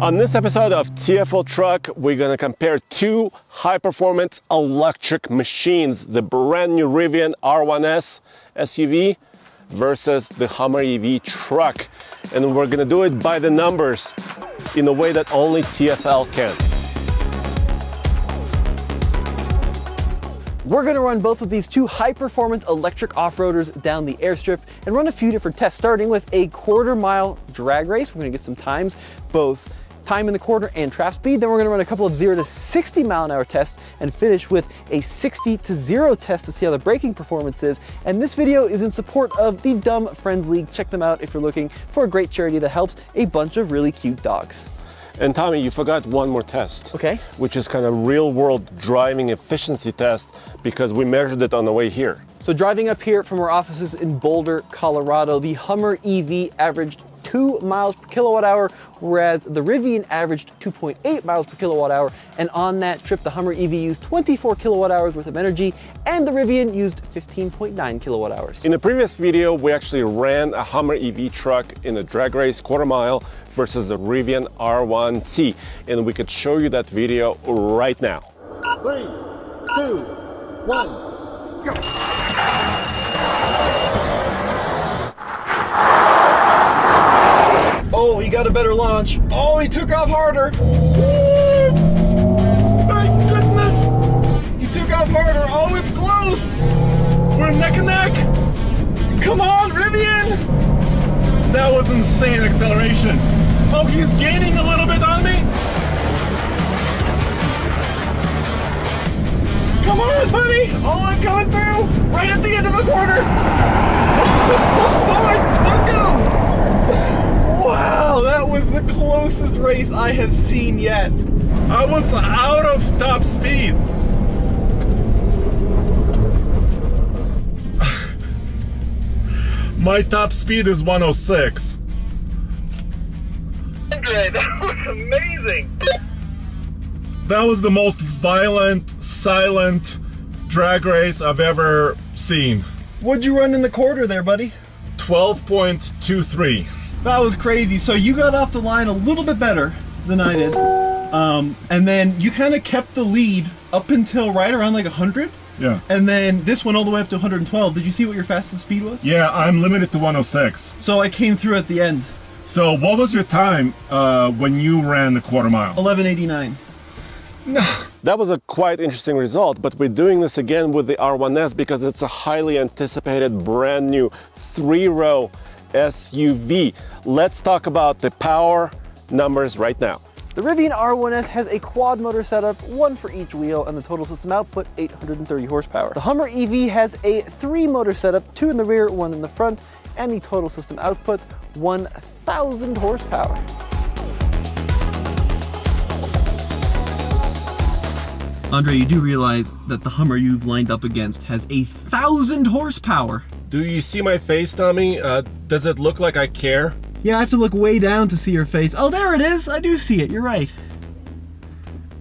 On this episode of TFL Truck, we're going to compare two high-performance electric machines, the brand new Rivian R1S SUV versus the Hummer EV truck. And we're going to do it by the numbers in a way that only TFL can. We're going to run both of these two high-performance electric off-roaders down the airstrip and run a few different tests, starting with a quarter-mile drag race. We're going to get some times, both time in the quarter and trap speed. Then we're going to run a couple of 0 to 60 mile an hour tests and finish with a 60 to 0 test to see how the braking performance is. And this video is in support of the Dumb Friends League. Check them out if you're looking for a great charity that helps a bunch of really cute dogs. And Tommy, you forgot one more test. Okay. Which is kind of real-world driving efficiency test, because we measured it on the way here. So driving up here from our offices in Boulder, Colorado, the Hummer EV averaged 2 miles per kilowatt hour, whereas the Rivian averaged 2.8 miles per kilowatt hour. And on that trip, the Hummer EV used 24 kilowatt hours worth of energy, and the Rivian used 15.9 kilowatt hours. In the previous video, we actually ran a Hummer EV truck in a drag race quarter mile versus the Rivian R1T, and we could show you that video right now. 3, 2, 1, go! Oh, he got a better launch. Oh, he took off harder. Woo! My goodness! He took off harder. Oh, it's close. We're neck and neck! Come on, Rivian. That was insane acceleration. Oh, he's gaining a little bit on me. Come on, buddy. Oh, I'm coming through. Right at the end of the corner. Oh, I took him. Wow, that was the closest race I have seen yet. I was out of top speed. My top speed is 106. That was amazing. That was the most violent, silent drag race I've ever seen. What'd you run in the quarter there, buddy? 12.23. That was crazy. So you got off the line a little bit better than I did. And then you kind of kept the lead up until right around like 100. Yeah. And then this went all the way up to 112. Did you see what your fastest speed was? Yeah, I'm limited to 106. So I came through at the end. So what was your time when you ran the quarter mile? 11:89. That was a quite interesting result, but we're doing this again with the R1S because it's a highly anticipated brand new 3-row SUV. Let's talk about the power numbers right now. The Rivian R1S has a quad motor setup, one for each wheel, and the total system output 830 horsepower. The Hummer EV has a 3-motor setup, 2 in the rear, 1 in the front, and the total system output 1,000 horsepower. Andre, you do realize that the Hummer you've lined up against has 1,000 horsepower. Do you see my face, Tommy? Does it look like I care? Yeah, I have to look way down to see your face. Oh, there it is. I do see it. You're right.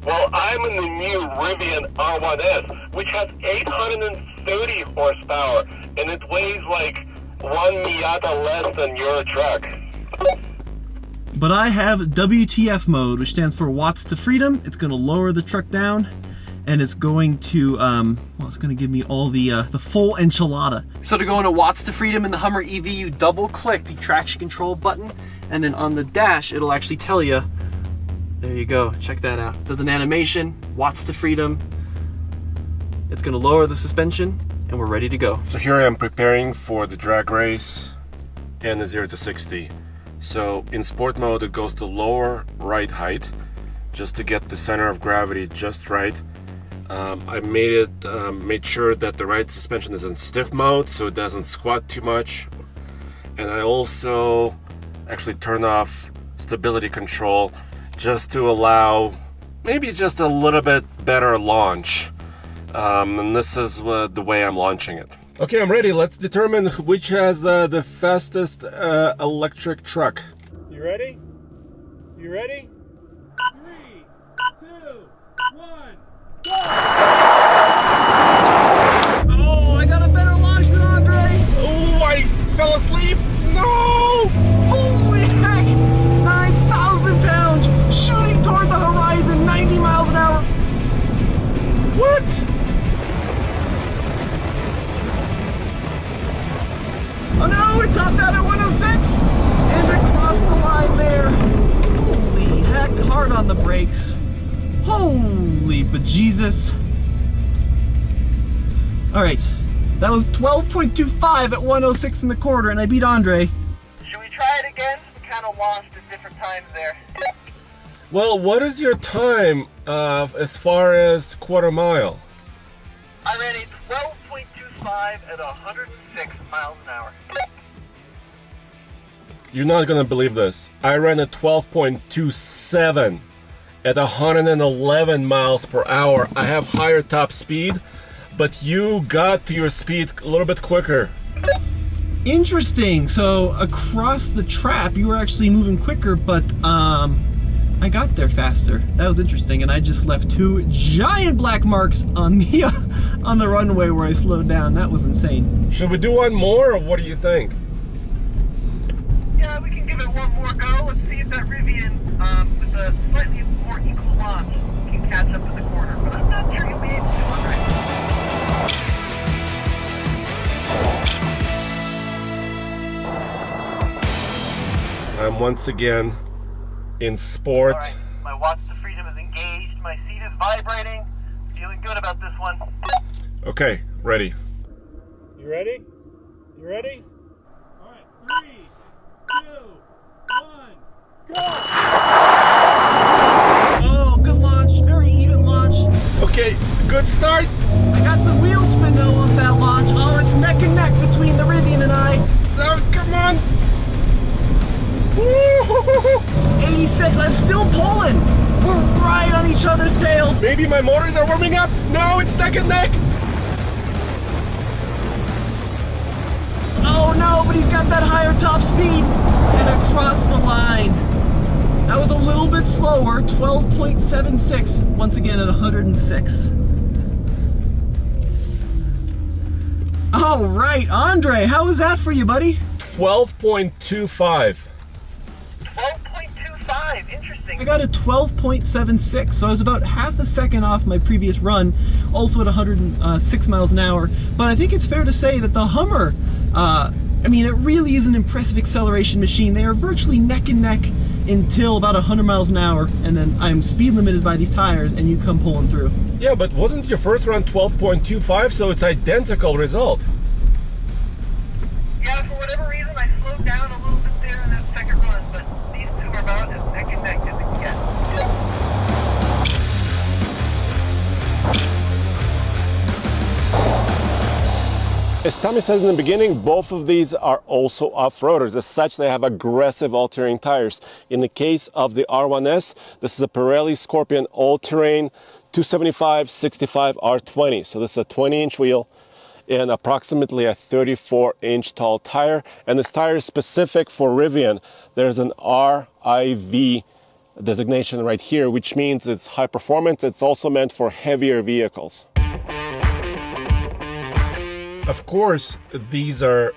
Well, I'm in the new Rivian R1S, which has 830 horsepower, and it weighs like 1 Miata less than your truck. But I have WTF mode, which stands for watts to freedom. It's going to lower the truck down, and it's going to, well, it's going to give me all the full enchilada. So to go into watts to freedom in the Hummer EV, you double click the traction control button, and then on the dash, it'll actually tell you, there you go, check that out. It does an animation, watts to freedom. It's going to lower the suspension, and we're ready to go. So here I am preparing for the drag race and the 0 to 60. So in sport mode, it goes to lower right height just to get the center of gravity just right. I made sure that the right suspension is in stiff mode so it doesn't squat too much. And I also actually turned off stability control just to allow maybe just a little bit better launch. And this is the way I'm launching it. Okay, I'm ready. Let's determine which has the fastest electric truck. You ready? You ready? 3, 2, 1, go! Oh, I got a better launch than Andre! Oh, I fell asleep. No! Holy heck! 9,000 pounds Oh no, it topped out at 106! And across the line there. Holy heck, hard on the brakes. Holy bejesus. Alright, that was 12.25 at 106 in the quarter, and I beat Andre. Should we try it again? We kind of lost at different times there. Well, what is your time as far as quarter mile? I ran a 12.25 at 106 miles an hour. You're not gonna believe this. I ran a 12.27 at 111 miles per hour. I have higher top speed, but you got to your speed a little bit quicker. Interesting. So across the trap, you were actually moving quicker, but I got there faster. That was interesting, and I just left 2 giant black marks on the on the runway where I slowed down. That was insane. Should we do one more, or what do you think? Yeah, we can give it one more go. Let's see if that Rivian, with a slightly more equal launch, can catch up to the corner. But I'm not sure you'll be able to, Andre. I'm once again in sport. All right, my watch to freedom is engaged. My seat is vibrating. Feeling good about this one. Okay, ready. You ready? You ready? All right, 3, 2, 1, go! Oh, good launch. Very even launch. Okay, good start. I got some wheel spin though on that launch. Oh, it's neck and neck between the Rivian and I. Oh, come on. 86, I'm still pulling. We're right on each other's tails. Maybe my motors are warming up. No, it's neck and neck. Oh no, but he's got that higher top speed. And across the line. That was a little bit slower, 12.76, once again at 106. All right, Andre, how was that for you, buddy? 12.25. 12.25. Interesting. I got a 12.76, so I was about half a second off my previous run, also at 106 miles an hour. But I think it's fair to say that the Hummer, I mean, it really is an impressive acceleration machine. They are virtually neck and neck until about 100 miles an hour, and then I'm speed limited by these tires, and you come pulling through. Yeah, but wasn't your first run 12.25, so it's identical result? Yeah, for whatever reason, I slowed down a little bit there in that second run, but these two are about as neck and neck as it can get. As Tommy said in the beginning, both of these are also off-roaders. As such, they have aggressive all-terrain tires. In the case of the R1S, this is a Pirelli Scorpion all-terrain 275/65 R20. So this is a 20-inch wheel and approximately a 34-inch tall tire. And this tire is specific for Rivian. There's an RIV designation right here, which means it's high performance. It's also meant for heavier vehicles. Of course, these are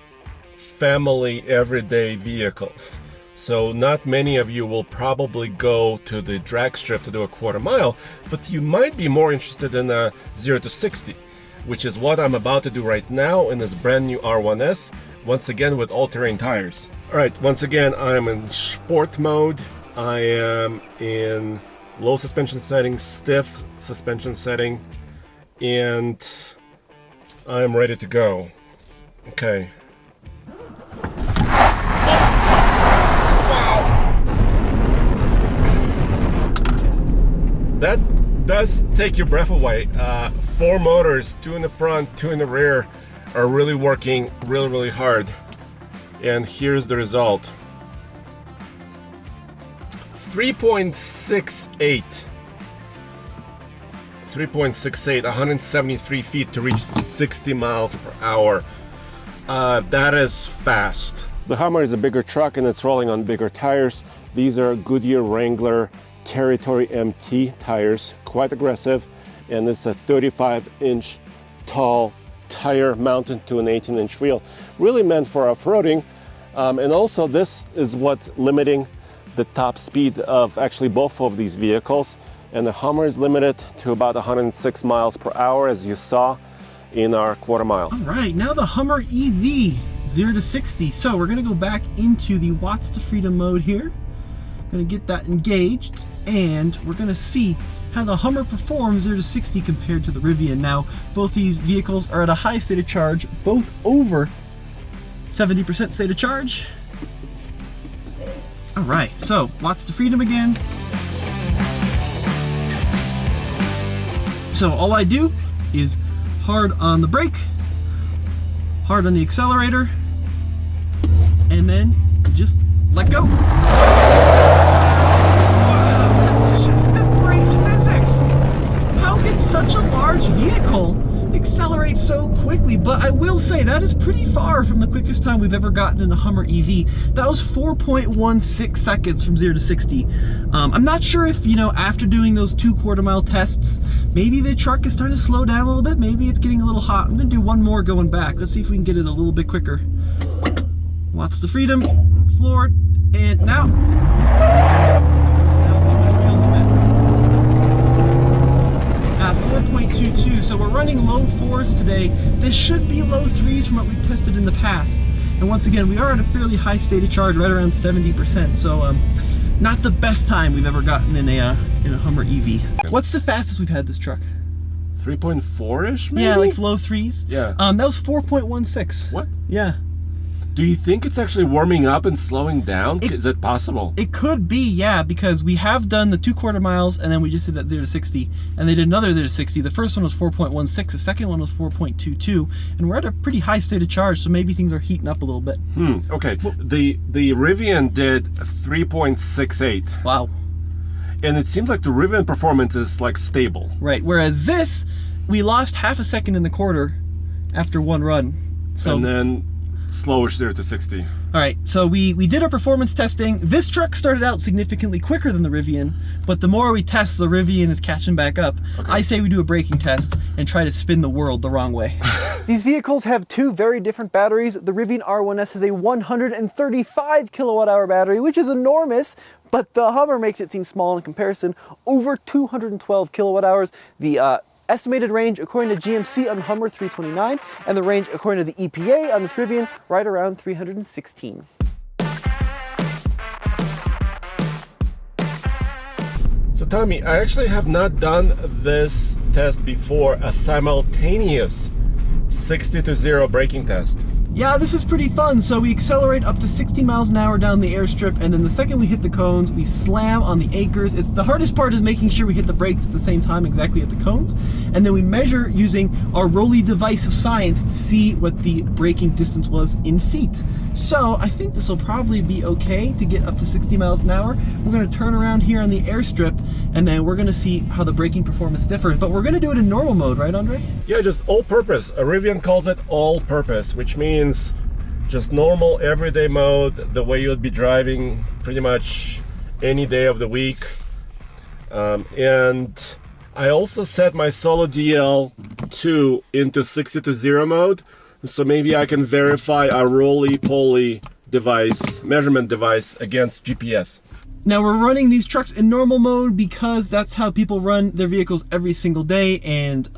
family everyday vehicles. So not many of you will probably go to the drag strip to do a quarter mile, but you might be more interested in a 0 to 60, which is what I'm about to do right now in this brand new R1S, once again with all-terrain tires. All right, once again, I'm in sport mode. I am in low suspension setting, stiff suspension setting, and I'm ready to go. Okay. Wow! That does take your breath away. 4 motors, 2 in the front, 2 in the rear, are really working really hard. And here's the result. 3.68. 173 feet to reach 60 miles per hour. That is fast. The Hummer is a bigger truck and it's rolling on bigger tires. These are Goodyear Wrangler Territory MT tires, quite aggressive. And this is a 35-inch tall tire mounted to an 18-inch wheel. Really meant for off-roading. And also this is what's limiting the top speed of actually both of these vehicles. And the Hummer is limited to about 106 miles per hour, as you saw. in our quarter mile. All right, now the Hummer EV, 0 to 60. So we're gonna go back into the watts to freedom mode here. Gonna get that engaged, and we're gonna see how the Hummer performs 0 to 60 compared to the Rivian. Now, both these vehicles are at a high state of charge, both over 70% state of charge. All right, so watts to freedom again. So all I do is hard on the brake, hard on the accelerator, and then just let go. Such a large vehicle accelerates so quickly, but I will say that is pretty far from the quickest time we've ever gotten in a Hummer EV. That was 4.16 seconds from 0 to 60. I'm not sure if, after doing those 2 quarter-mile tests, maybe the truck is starting to slow down a little bit. Maybe it's getting a little hot. I'm gonna do one more going back. Let's see if we can get it a little bit quicker. Watts to freedom, floored, and now. 4.22, so we're running low 4s today. This should be low 3s from what we've tested in the past. And once again, we are at a fairly high state of charge, right around 70%. So not the best time we've ever gotten in a Hummer EV. What's the fastest we've had this truck? 3.4-ish, maybe? Yeah, like low 3s. Yeah. That was 4.16. What? Yeah. Do you think it's actually warming up and slowing down? Is it possible? It could be, yeah, because we have done the 2 quarter miles and then we just did that 0 to 60, and they did another 0 to 60. The first one was 4.16, the second one was 4.22, and we're at a pretty high state of charge, so maybe things are heating up a little bit. Okay. Well, the Rivian did 3.68. Wow. And it seems like the Rivian performance is like stable. Right, whereas this, we lost half a second in the quarter after one run. So, and then slowish 0 to 60. All right, so we did our performance testing. This truck started out significantly quicker than the Rivian, but the more we test, the Rivian is catching back up. Okay. I say we do a braking test and try to spin the world the wrong way. These vehicles have 2 very different batteries. The Rivian R1S has a 135 kilowatt hour battery, which is enormous, but the Hummer makes it seem small in comparison. Over 212 kilowatt hours. The estimated range according to GMC on the Hummer 329, and the range according to the EPA on this Rivian right around 316. So Tommy, I actually have not done this test before, a simultaneous 60 to 0 braking test. Yeah, this is pretty fun. So we accelerate up to 60 miles an hour down the airstrip, and then the second we hit the cones, we slam on the anchors. The hardest part is making sure we hit the brakes at the same time exactly at the cones. And then we measure using our Rolly device of science to see what the braking distance was in feet. So I think this will probably be okay to get up to 60 miles an hour. We're gonna turn around here on the airstrip, and then we're gonna see how the braking performance differs. But we're gonna do it in normal mode, right, Andre? Yeah, just all-purpose. A Rivian calls it all-purpose, which means just normal everyday mode, the way you'd be driving pretty much any day of the week. And I also set my Solo DL2 into 60 to 0 mode, so maybe I can verify a roly-poly device, measurement device against GPS. Now we're running these trucks in normal mode because that's how people run their vehicles every single day, and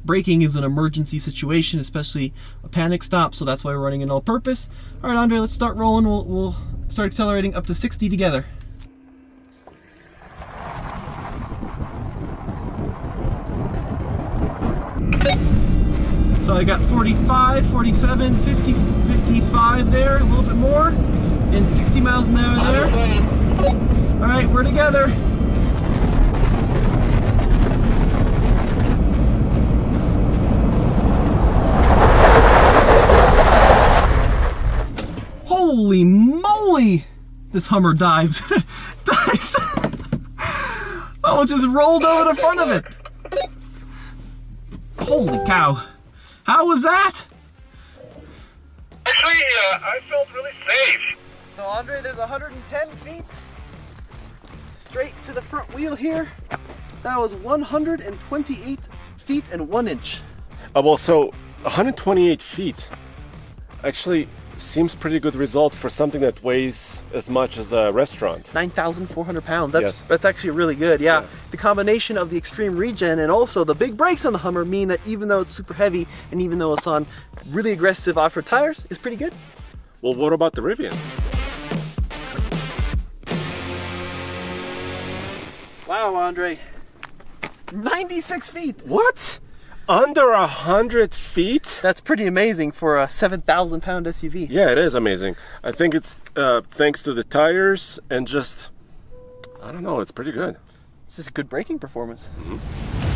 braking is an emergency situation, especially a panic stop, so that's why we're running in all purpose. All right, Andre, let's start rolling. We'll start accelerating up to 60 together. So I got 45, 47, 50, 55 there, a little bit more, and 60 miles an hour there. All right, we're together. Holy moly! This Hummer dives. Dives! Oh, it just rolled over the front of it. Holy cow. How was that? Actually, I felt really safe. So, Andre, there's 110 feet straight to the front wheel here. That was 128 feet and 1 inch. Well, so 128 feet actually seems pretty good result for something that weighs as much as a restaurant. 9,400 pounds. Yes. That's actually really good. Yeah. Yeah. The combination of the extreme regen and also the big brakes on the Hummer mean that even though it's super heavy and even though it's on really aggressive off-road tires, it's pretty good. Well, what about the Rivian? Wow, Andre. 96 feet. What? Under 100 feet? That's pretty amazing for a 7,000 pound SUV. Yeah, it is amazing. I think it's thanks to the tires and just, I don't know, it's pretty good. This is good braking performance.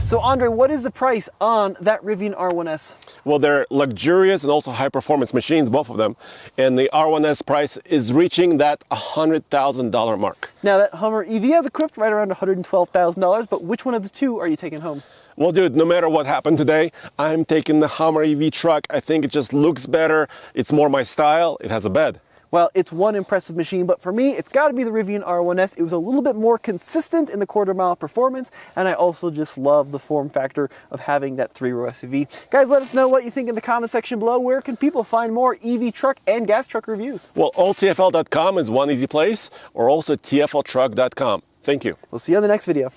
So Andre, what is the price on that Rivian R1S? Well, they're luxurious and also high performance machines, both of them. And the R1S price is reaching that $100,000 mark. Now that Hummer EV has equipped right around $112,000, but which one of the two are you taking home? Well, dude, no matter what happened today, I'm taking the Hummer EV truck. I think it just looks better. It's more my style. It has a bed. Well, it's one impressive machine, but for me, it's got to be the Rivian R1S. It was a little bit more consistent in the quarter-mile performance, and I also just love the form factor of having that 3-row SUV. Guys, let us know what you think in the comment section below. Where can people find more EV truck and gas truck reviews? Well, alltfl.com is one easy place, or also tfltruck.com. Thank you. We'll see you on the next video.